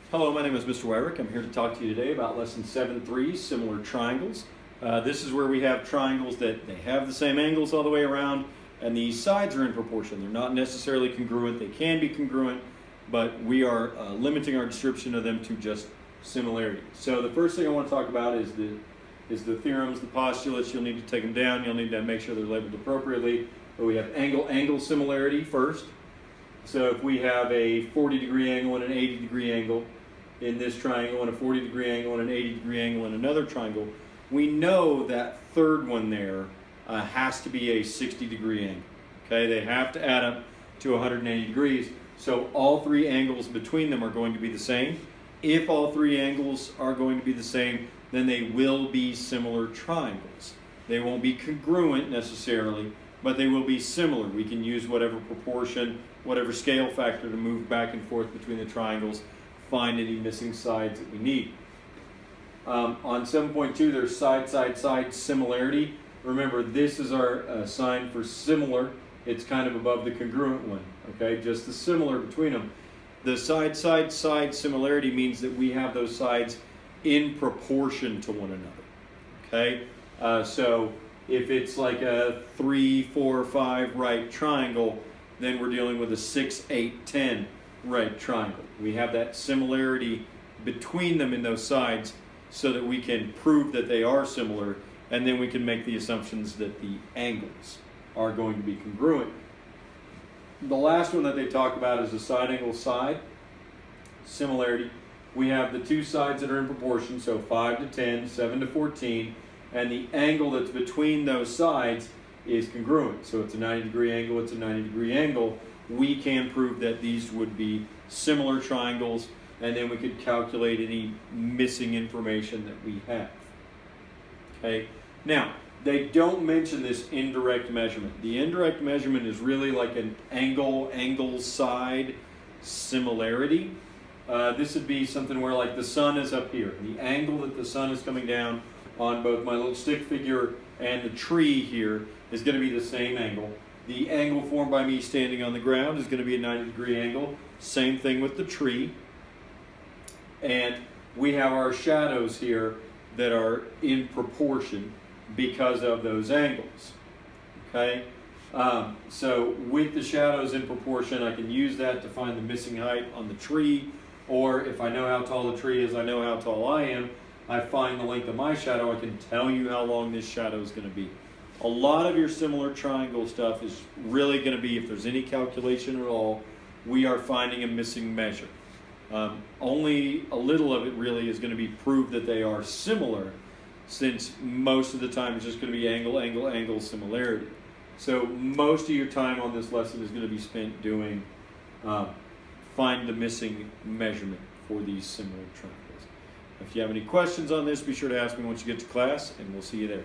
Hello, my name is Mr. Wyrick. I'm here to talk to you today about Lesson 7.3, Similar Triangles. This is where we have triangles that they have the same angles all the way around, and the sides are in proportion. They're not necessarily congruent. They can be congruent, but we are limiting our description of them to just similarity. So the first thing I want to talk about is the theorems, the postulates. You'll need to take them down. You'll need to make sure they're labeled appropriately. But we have angle similarity first. So if we have a 40-degree angle and an 80-degree angle in this triangle, and a 40-degree angle and an 80-degree angle in another triangle, we know that third one there has to be a 60-degree angle. Okay, they have to add up to 180 degrees. So all three angles between them are going to be the same. If all three angles are going to be the same, then they will be similar triangles. They won't be congruent necessarily, but they will be similar. We can use whatever proportion, whatever scale factor to move back and forth between the triangles, find any missing sides that we need. On 7.2, there's side similarity. Remember, this is our sign for similar. It's kind of above the congruent one, okay? Just the similar between them. The side similarity means that we have those sides in proportion to one another, okay? So if it's like a 3, 4, 5 right triangle, then we're dealing with a 6, 8, 10 right triangle. We have that similarity between them in those sides so that we can prove that they are similar, and then we can make the assumptions that the angles are going to be congruent. The last one that they talk about is the side angle side similarity. We have the two sides that are in proportion, so 5 to 10, 7 to 14, and the angle that's between those sides is congruent. So it's a 90-degree angle, it's a 90-degree angle. We can prove that these would be similar triangles, and then we could calculate any missing information that we have. Okay. Now, they don't mention this indirect measurement. The indirect measurement is really like an angle side similarity. This would be something where, like, the sun is up here. The angle that the sun is coming down on both my little stick figure and the tree here is going to be the same angle. The angle formed by me standing on the ground is going to be a 90-degree angle. Same thing with the tree. And we have our shadows here that are in proportion because of those angles. Okay? So with the shadows in proportion, I can use that to find the missing height on the tree. Or if I know how tall the tree is, I know how tall I am, I find the length of my shadow, I can tell you how long this shadow is going to be. A lot of your similar triangle stuff is really going to be, if there's any calculation at all, we are finding a missing measure. Only a little of it really is going to be proved that they are similar, since most of the time it's just going to be angle similarity. So most of your time on this lesson is going to be spent doing find the missing measurement for these similar triangles. If you have any questions on this, be sure to ask me once you get to class, and we'll see you there.